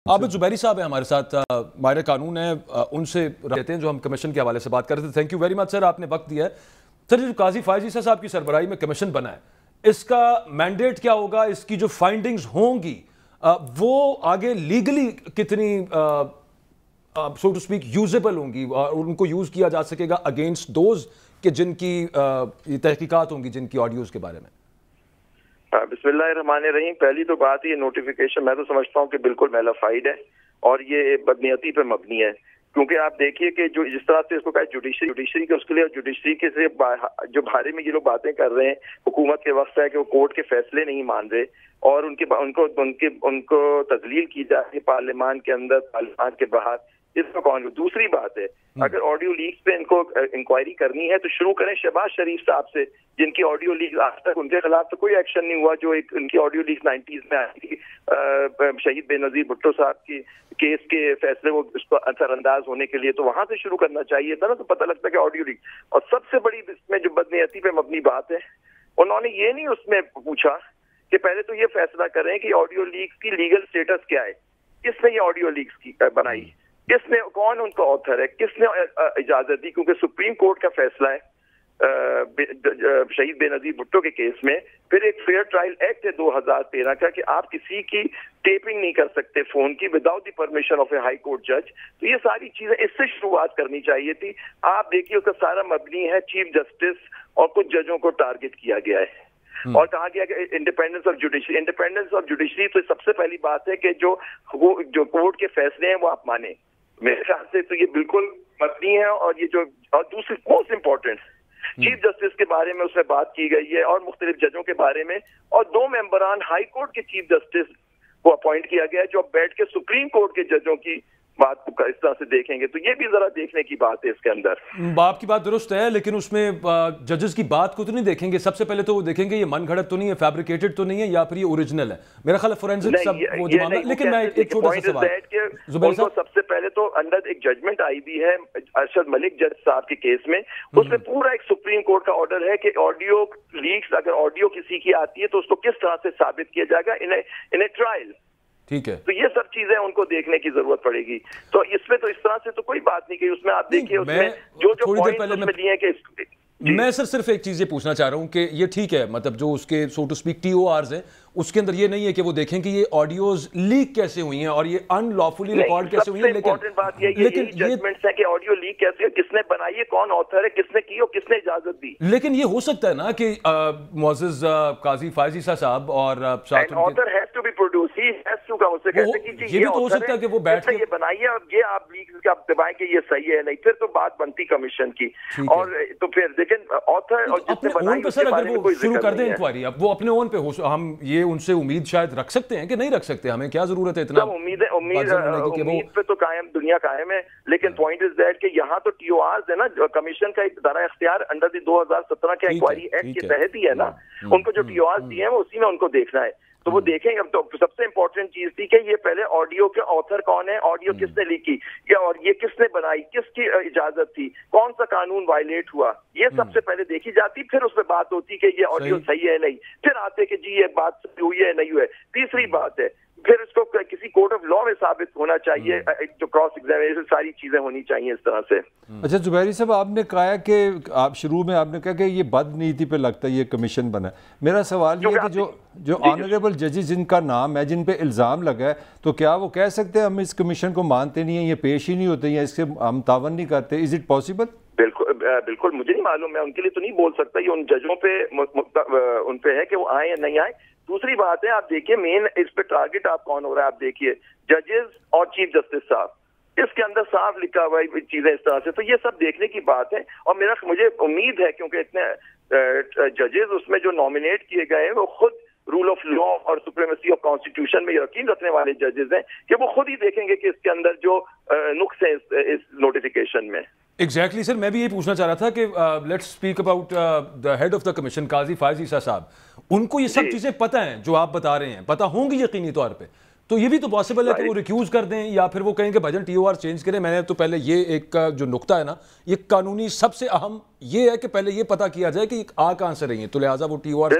आबिद जुबैरी साहब हैं हमारे साथ, माहिर कानून है, उनसे रहते हैं जो हम कमीशन के हवाले से बात कर रहे थे। Thank you very much sir, आपने वक्त दिया है। सर, जो काजी फायज ईसा साहब की सरबराही में कमीशन बना है, इसका मैंडेट क्या होगा? इसकी जो फाइंडिंग्स होंगी वो आगे लीगली कितनी सो टू स्पीक यूजेबल होंगी और उनको यूज किया जा सकेगा अगेंस्ट दोज कि जिनकी तहकीकात होंगी, जिनकी ऑडियोज के बारे में? बिस्मिल्लाहिर्रहमानिर्रहीम। पहली तो बात ये नोटिफिकेशन मैं तो समझता हूँ कि बिल्कुल मेलाफाइड है और ये बदनीयती पे मबनी है, क्योंकि आप देखिए कि जो जिस तरह से इसको कहा जुडिशरी के उसके लिए जुडिशरी के से जो बारे में ये लोग बातें कर रहे हैं, हुकूमत के वक्त है कि वो कोर्ट के फैसले नहीं मान रहे और उनको तजलील की जा रही है पार्लियामान के अंदर, पार्लियामान के बाहर। इसका कौन? दूसरी बात है, अगर ऑडियो लीक्स पे इनको इंक्वायरी करनी है तो शुरू करें शहबाज शरीफ साहब से, जिनकी ऑडियो लीक आज तक उनके खिलाफ तो कोई एक्शन नहीं हुआ। जो एक उनकी ऑडियो लीक 90s में आई थी शहीद बेनजीर भुट्टो साहब की केस के फैसले वो उस पर असरअंदाज होने के लिए, तो वहां से शुरू करना चाहिए था ना, तो पता लगता है कि ऑडियो लीक। और सबसे बड़ी इसमें जो बदनीयती पे मबनी बात है, उन्होंने ये नहीं उसमें पूछा कि पहले तो ये फैसला करें कि ऑडियो लीक्स की लीगल स्टेटस क्या है, किसने ये ऑडियो लीक्स की बनाई, किसने, कौन उनका ऑथर है, किसने इजाजत दी, क्योंकि सुप्रीम कोर्ट का फैसला है शहीद बेनजीर भुट्टो के केस में। फिर एक फेयर ट्रायल एक्ट है 2013 का कि आप किसी की टेपिंग नहीं कर सकते फोन की without the permission of A high court जज। तो ये सारी चीजें इससे शुरुआत करनी चाहिए थी। आप देखिए उसका सारा मबनी है चीफ जस्टिस और कुछ जजों को टारगेट किया गया है और कहा गया कि independence of judiciary. Independence of judiciary तो सबसे पहली बात है कि जो कोर्ट के फैसले हैं वो आप माने। मेरे ख्याल से तो ये बिल्कुल मबनी है। और ये जो और दूसरी मोस्ट इम्पोर्टेंट चीफ जस्टिस के बारे में उसमें बात की गई है और मुख्तलिफ जजों के बारे में, और 2 मेंबरान हाई कोर्ट के चीफ जस्टिस को अपॉइंट किया गया है जो अब बैठ के सुप्रीम कोर्ट के जजों की बात को इस तरह से देखेंगे। तो ये भी जरा देखने की बात है इसके अंदर। आपकी बात दुरुस्त है, लेकिन उसमें जजेस की बात को तो नहीं देखेंगे। सबसे पहले तो वो देखेंगे ये मन घड़त तो नहीं है, फैब्रिकेटेड तो नहीं है, या फिर ये ओरिजिनल है। मेरा ख्याल है फोरेंसिक सब वो जो मामला। लेकिन मैं एक छोटा सा सवाल, जुबैर साहब, सबसे पहले तो अंडर एक जजमेंट आई भी है अरशद मलिक जज साहब के केस में, उसमें पूरा एक सुप्रीम कोर्ट का ऑर्डर है कि ऑडियो लीक्स, अगर ऑडियो किसी की आती है तो उसको किस तरह से साबित किया जाएगा इन ए ट्रायल। ठीक है, तो ये सब चीजें उनको देखने की जरूरत पड़ेगी। तो इसमें तो इस तरह से तो कोई बात नहीं की उसमें। आप देखिए उसमें जो पॉइंट्स उसमें लिए कि मैं सर सिर्फ एक चीज ये पूछना चाह रहा हूं कि ये ठीक है, मतलब जो उसके सो टू स्पीक TORs हैं उसके अंदर ये नहीं है कि वो देखें कि ये ऑडियोज लीक कैसे हुई हैं और ये अनलॉफुली रिकॉर्ड कैसे हुई हैं। लेकिन बात ये जजमेंट्स है कि ऑडियो लीक कैसे, किसने बनाई है, कौन ऑथर है, किसने की और किसने इजाजत दी। लेकिन ये हो सकता है ना कि मुअज़्ज़ज़ काजी फायज ईसा साहब और author has to be produce, he has to come उससे कहते हैं कि ये भी तो हो सकता है कि वो बैठ के ये बनाई है और ये आप लीक का दबाएं कि ये सही है, नहीं फिर तो बात बनती कमीशन की। और तो फिर लेकिन ऑथर और जिसने बनाई पे सर अगर वो शुरू कर दें इंक्वायरी, अब वो अपने ओन पे हो, हम ये उनसे उम्मीद शायद रख सकते हैं कि नहीं रख सकते? हमें क्या जरूरत है इतना? उम्मीद पे तो कायम दुनिया कायम है, लेकिन पॉइंट इज दैट कि यहाँ तो TORs है ना, कमीशन का एक दायरा इख्तियार अंडर दी 2017 के इंक्वायरी एक्ट के तहत ही है ना। उनको जो TORs दिए हैं वो उसी में उनको देखना है, तो वो देखेंगे। अब तो सबसे इंपॉर्टेंट चीज थी कि ये पहले ऑडियो के ऑथर कौन है, ऑडियो किसने लीक की, या और ये किसने बनाई, किसकी इजाजत थी, कौन सा कानून वायलेट हुआ, ये सबसे पहले देखी जाती। फिर उस पर बात होती कि ये ऑडियो सही है नहीं, फिर आते कि जी ये बात सही हुई है नहीं हुई है। तीसरी बात है फिर इसको किसी कोर्ट ऑफ लॉ में साबित होना चाहिए, जो क्रॉस एग्जामिनेशन सारी चीजें होनी चाहिए इस तरह से। अच्छा जुबैरी साहब, आपने कहा कि आप शुरू में आपने कहा कि ये बदनीति पे लगता है ये कमीशन बना। मेरा सवाल ये है कि जो ऑनरेबल जजेस जिनका नाम है, जिन पे इल्ज़ाम लगा है, तो क्या वो कह सकते हैं हम इस कमीशन को मानते नहीं है, ये पेश ही नहीं होते या इससे हम तावन नहीं करते? Is it possible? बिल्कुल मुझे नहीं मालूम, मैं उनके लिए तो नहीं बोल सकता, ये उन जजों पे उन पे है कि वो आए या नहीं आए। दूसरी बात है, आप देखिए मेन इस पे टारगेट आप कौन हो रहा है, आप देखिए जजेस और चीफ जस्टिस साहब, इसके अंदर साफ लिखा हुआ है चीजें इस तरह से। तो ये सब देखने की बात है और मुझे उम्मीद है क्योंकि इतने जजेस उसमें जो नॉमिनेट किए गए हैं वो खुद रूल ऑफ लॉ और सुप्रीमेसी ऑफ कॉन्स्टिट्यूशन में यकीन रखने वाले जजेस हैं कि वो खुद ही देखेंगे कि इसके अंदर जो नुक्स है इस नोटिफिकेशन में। एग्जैक्टली सर, मैं भी यही पूछना चाह रहा था कि let's speak about the head of the commission Qazi Faez Isa sahab, उनको ये सब चीजें पता हैं जो आप बता रहे हैं, पता होंगी यकीनी तौर पे, تو یہ بھی تو پاسبل ہے کہ وہ ریکیوز کر دیں یا پھر وہ کہیں کہ بھجن ٹی او آر چینج کریں. میں نے تو پہلے یہ ایک جو نقطہ ہے نا, یہ قانونی سب سے اہم یہ ہے کہ پہلے یہ پتا کیا جائے کہ آ کہاں سے رہی ہیں, تو لہٰذا وہ ٹی او آر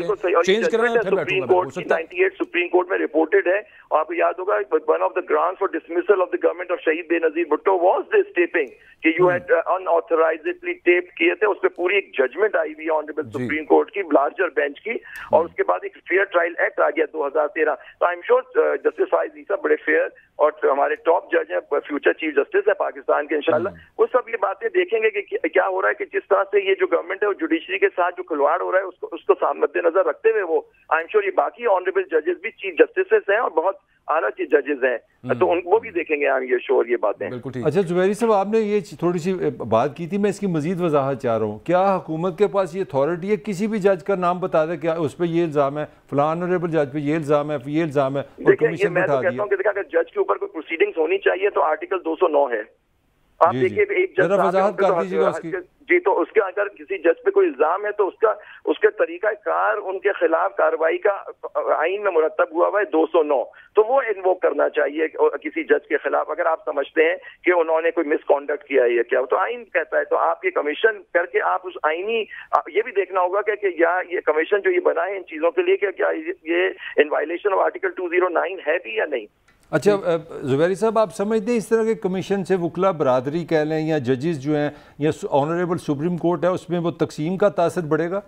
چینج کریں پھر بیٹھوں گا. ہو سکتا ہے سپریم کورٹ میں رپورٹڈ ہے, آپ کو یاد ہوگا one of the grants for dismissal of the government of شہید بے نظیر بھٹو واز دس ٹیپنگ کہ یو ہیڈ ان آتھرائزڈلی ٹیپ کیے تھے. اس پہ پوری ایک ججمنٹ آئی ہوئی ہے آنریبل سپریم کورٹ کی, لارجر بینچ کی, اور اس کے بعد ایک فیئر ٹرائل ایکٹ آ گیا 2013. تو آئی ایم شیور جسٹس فائز عیسیٰ بڑے فیئر اور ہمارے ٹاپ جج ہیں, فیوچر چیف جسٹس ہے پاکستان کے انشاءاللہ, وہ سب یہ باتیں دیکھیں گے کہ کیا ہو رہا ہے, کہ جس طرح سے یہ جو گورنمنٹ ہے وہ جوڈیشری کے ساتھ جو کھلواڑ ہو رہا ہے اس کو مد نظر رکھتے ہوئے وہ آئی ایم شیور یہ باقی آنریبل ججز بھی چیف جسٹسز ہیں اور بہت اعلیٰ چیف ججز ہیں, تو ان کو بھی دیکھیں گے یہ شور یہ باتیں. اچھا زبیری صاحب, آپ نے یہ تھوڑی سی بات کی تھی, میں اس کی مزید وضاحت چاہ رہا ہوں. کیا حکومت کے پاس یہ اتھارٹی ہے کسی بھی جج کا نام بتا دے کہ اس پہ یہ الزام ہے, فلاں آنریبل جج پہ یہ الزام ہے, یہ الزام ہے, اور کمیشن میں تو کہتا ہوں کہ اگر جج کے اوپر کوئی پروسیڈنگز ہونی چاہیے تو آرٹیکل 209 ہے. آپ دیکھیے ایک جج وضاحت کر دیجیے گا اس کی. جی, تو اس کے اگر کسی جج پہ کوئی الزام ہے تو اس کے طریقہ کار ان کے خلاف کارروائی کا آئین میں مرتب ہوا ہوا ہے 209, تو وہ انووک کرنا چاہیے کسی جج کے خلاف اگر آپ سمجھتے ہیں کہ انہوں نے کوئی مس کانڈکٹ کیا ہے یا کیا, تو آئین کہتا ہے. تو آپ یہ کمیشن کر کے آپ اس آئینی یہ بھی دیکھنا ہوگا کہ یا یہ کمیشن جو یہ بنا ہے ان چیزوں کے لیے کہ کیا یہ ان وائلیشن آف آرٹیکل 209 ہے بھی یا نہیں. اچھا زبیری صاحب, آپ سمجھتے ہیں اس طرح کے کمیشن سے وکلا برادری کہہ لیں یا ججز جو ہیں یا آنریبل سپریم کورٹ ہے اس میں وہ تقسیم کا تاثر بڑھے گا؟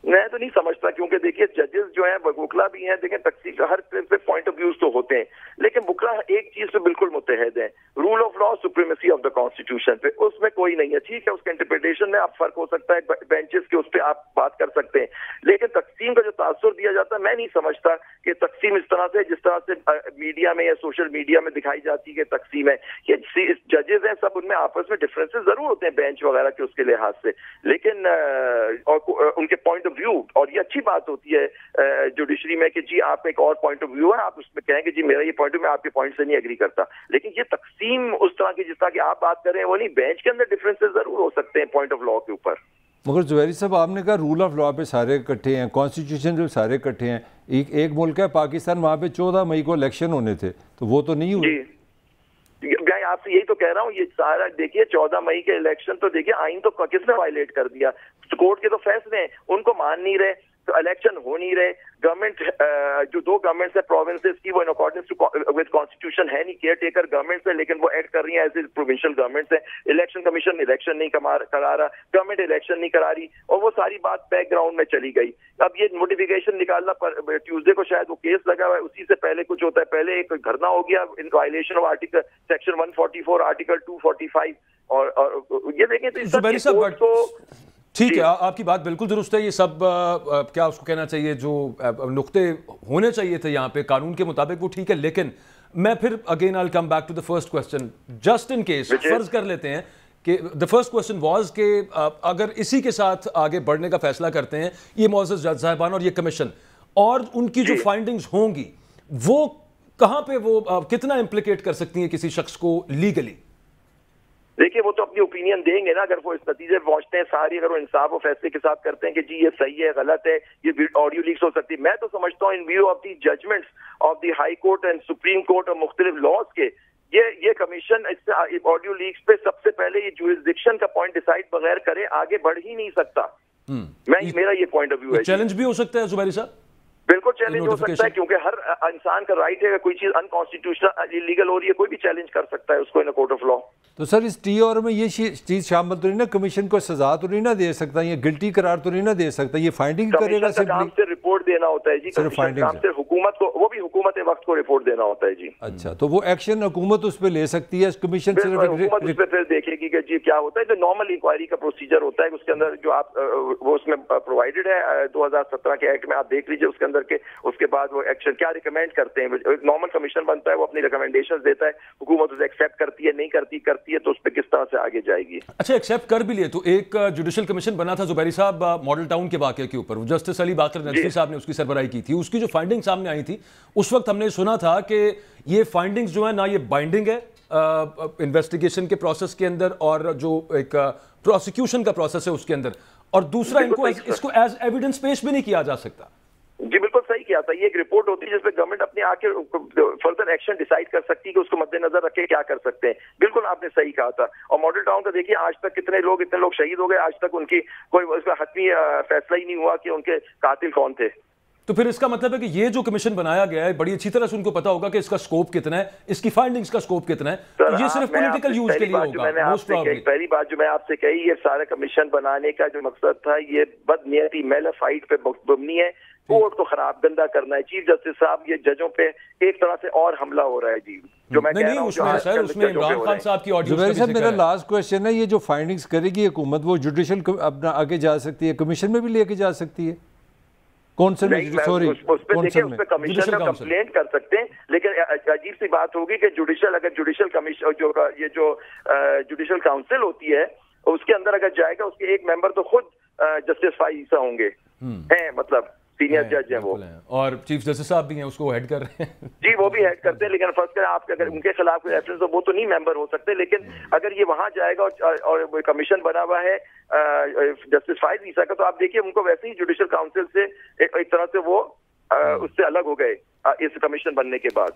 میں تو نہیں سمجھتا, کیونکہ دیکھیے ججز جو ہیں وکلا بھی ہیں, دیکھیں تقسیم ہر پوائنٹ آف ویوز تو ہوتے ہیں, لیکن وکلا ایک چیز پہ بالکل متحد ہیں, rule of law, supremacy of the constitution پہ, اس میں کوئی نہیں ہے. ٹھیک ہے, اس کے انٹرپریٹیشن میں آپ فرق ہو سکتا ہے بینچز کے, اس پہ آپ بات کر سکتے ہیں, لیکن تقسیم کا جو تاثر دیا جاتا ہے میں نہیں سمجھتا کہ تقسیم اس طرح سے جس طرح سے میڈیا میں یا سوشل میڈیا میں دکھائی جاتی ہے کہ تقسیم ہے. یہ ججز ہیں سب, ان میں آپس میں ڈفرینسز ضرور ہوتے ہیں بینچ وغیرہ کے اس کے لحاظ سے, لیکن ان کے پوائنٹ آف ویو, اور یہ اچھی بات ہوتی ہے جوڈیشری میں کہ جی آپ ایک اور پوائنٹ آف ویو ہے, آپ اس میں کہیں کہ جی میرا یہ پوائنٹ میں آپ کے پوائنٹ سے نہیں ایگری کرتا, لیکن یہ تقسیم اس طرح کی جس طرح کی آپ بات کر رہے ہیں وہ نہیں. بینچ کے اندر ڈفرینسز ضرور ہو سکتے ہیں پوائنٹ آف لا کے اوپر. مگر زبیری صاحب, آپ نے کہا رول آف لا پہ سارے اکٹھے ہیں, کانسٹیٹیوشن پہ سارے اکٹھے ہیں. ایک ملک ہے پاکستان, وہاں پہ 14 مئی کو الیکشن ہونے تھے, تو وہ تو نہیں ہوئے. میں آپ سے یہی تو کہہ رہا ہوں, یہ سارا دیکھیے 14 مئی کے الیکشن تو دیکھیے آئین تو کس نے وائلیٹ کر دیا, کورٹ کے تو فیصلے ہیں ان کو مان نہیں رہے, تو الیکشن ہو نہیں رہے. گورنمنٹ جو دو گورنمنٹس ہیں پروونسز کی, وہ ان اکارڈنس ود کانسٹیٹیوشن ہے نہیں, کیئر ٹیکر گورنمنٹس ہیں, لیکن وہ ایڈ کر رہی ہیں ایز اے پروونشل گورنمنٹس ہیں. الیکشن کمیشن الیکشن نہیں کرا رہا, گورنمنٹ الیکشن نہیں کرا رہی, اور وہ ساری بات بیک گراؤنڈ میں چلی گئی. اب یہ نوٹیفیکیشن نکالنا ٹیوزڈے کو شاید وہ کیس لگا ہوا ہے, اسی سے پہلے کچھ ہوتا ہے, پہلے ایک دھرنا ہو گیا ان violation of article section 144 article 245, اور یہ دیکھیں تو ٹھیک ہے, آپ کی بات بالکل درست ہے. یہ سب کیا اس کو کہنا چاہیے, جو نقطے ہونے چاہیے تھے یہاں پہ قانون کے مطابق وہ ٹھیک ہے, لیکن میں پھر again I come back to the first question, just in case فرض کر لیتے ہیں کہ دا فرسٹ کوسچن واز کہ اگر اسی کے ساتھ آگے بڑھنے کا فیصلہ کرتے ہیں یہ معزز جج صاحبان اور یہ کمیشن, اور ان کی جو فائنڈنگز ہوں گی وہ کہاں پہ وہ کتنا امپلیکیٹ کر سکتی ہیں کسی شخص کو لیگلی؟ دیکھیے وہ تو اپنی اوپینین دیں گے نا, اگر وہ اس نتیجے پہ پہنچتے ہیں ساری, اگر وہ انصاف و فیصلے کے ساتھ کرتے ہیں کہ جی یہ صحیح ہے غلط ہے, یہ آڈیو لیکس ہو سکتی ہے. میں تو سمجھتا ہوں in view of the judgments of the high court and supreme court اور مختلف لاز کے, یہ کمیشن اس سے آڈیو لیکس پہ سب سے پہلے یہ جورسڈکشن کا پوائنٹ ڈیسائیڈ بغیر کرے آگے بڑھ ہی نہیں سکتا. میرا یہ پوائنٹ آف ویو ہے. چیلنج بھی ہو سکتا ہے زبیری صاحب, بالکل چیلنج ہو سکتا ہے, کیونکہ ہر انسان کا رائٹ ہے کہ کوئی چیز انکانسٹیٹیوشنل انلیگل ہو رہی ہے, کوئی بھی چیلنج کر سکتا ہے اس کو ان کورٹ آف لا. تو سر اس ٹی اور میں یہ چیز شامل تو نہیں نا, کمیشن کو سزا تو نہیں نہ دے سکتا, یہ گلٹی قرار تو نہیں نہ دے سکتا, یہ فائنڈنگ کرے گا کام سے رپورٹ دینا ہوتا ہے جی, کام سے حکومت کو, وہ بھی حکومت وقت کو رپورٹ دینا ہوتا ہے جی. اچھا, تو وہ ایکشن حکومت اس پہ لے سکتی ہے, کمیشن صرف حکومت اس پہ پھر دیکھے گی کہ جی کیا ہوتا ہے. جو نارمل انکوائری کا پروسیجر ہوتا ہے اس کے اندر جو آپ وہ اس میں پرووائڈڈ ہے 2017 کے ایکٹ میں, آپ دیکھ لیجیے اس کے اندر کے, اس کے بعد وہ ایکشن کیا ریکمینڈ کرتے ہیں. ایک نارمل کمیشن بنتا ہے, وہ اپنی ریکمینڈیشن دیتا ہے, حکومت اسے ایکسیپٹ کرتی ہے نہیں کرتی ہے, تو اس پہ کس طرح سے آگے جائے گی. اچھا, ایکسیپٹ کر بھی لیے تو ایک جوڈیشل کمیشن بنا تھا زبیری صاحب ماڈل ٹاؤن کے واقعے کے اوپر, جسٹس علی باقر نقوی صاحب نے اس کی سربراہی کی تھی. اس کی جو فائنڈنگ سامنے آئی تھی اس وقت ہم نے سنا تھا کہ یہ فائنڈنگز جو ہیں نہ یہ بائنڈنگ ہے انویسٹیگیشن کے پروسیس کے اندر, اور جو ایک پروسیکیوشن کا پروسیس ہے اس کے اندر, اور دوسرا ان کو اس کو ایز ایویڈنس پیش بھی نہیں کیا جا سکتا. جی بالکل صحیح کیا नहीं आता, ये एक रिपोर्ट होती है जिसपे गवर्नमेंट अपने आके फर्दर एक्शन डिसाइड कर सकती है कि उसको मद्देनजर रखे क्या कर सकते हैं। बिल्कुल आपने सही कहा था। और मॉडल टाउन का देखिए आज तक इतने लोग शहीद हो गए, आज तक उनकी कोई उसका हतमी फैसला ही नहीं हुआ कि उनके कातिल कौन थे। तो फिर इसका मतलब है कि ये जो कमीशन बनाया गया है बड़ी अच्छी तरह से उनको पता होगा कि इसका स्कोप कितना है, इसकी फाइंडिंग्स का स्कोप कितना है, तो ये सिर्फ पॉलिटिकल यूज के लिए होगा मोस्ट प्रोबेबली। पहली बात जो मैं आपसे कही, ये सारा कमीशन बनाने का जो मकसद था ये बदनीयती मेलाफाइट पे मबनी है, कोर्ट को खराब गंदा करना है। चीफ जस्टिस साहब ये जजों पे एक तरह से और हमला हो रहा है जी, जो मैं कह रहा हूं उसमें इमरान खान साहब की ऑडियो। मेरा लास्ट क्वेश्चन है, ये जो फाइंडिंग्स करेगी हुकूमत वो जुडिशल अपना आगे जा सकती है, कमीशन में भी लेके जा सकती है? कौन से सॉरी उस पे देखिए उस पे कमीशन में कंप्लेंट कर सकते हैं, लेकिन अजीब सी बात होगी कि अगर जुडिशल कमीशन जो जुडिशल काउंसिल होती है उसके अंदर अगर जाएगा, उसके एक मेंबर तो खुद जस्टिस फाइज ईसा होंगे, हैं मतलब सीनियर जज हैं वो, और चीफ जस्टिस साहब भी हैं, उसको हेड कर रहे हैं जी, वो भी हेड करते हैं। लेकिन फर्स्ट कर आप अगर उनके खिलाफ कोई रेफरेंस हो वो तो नहीं मेंबर हो सकते, लेकिन अगर ये वहां जाएगा और कमीशन बना हुआ है जस्टिस फाइज ईसा का, तो आप देखिए उनको वैसे ही जुडिशल काउंसिल से एक तरह से वो उससे अलग हो गए इस कमीशन बनने के बाद।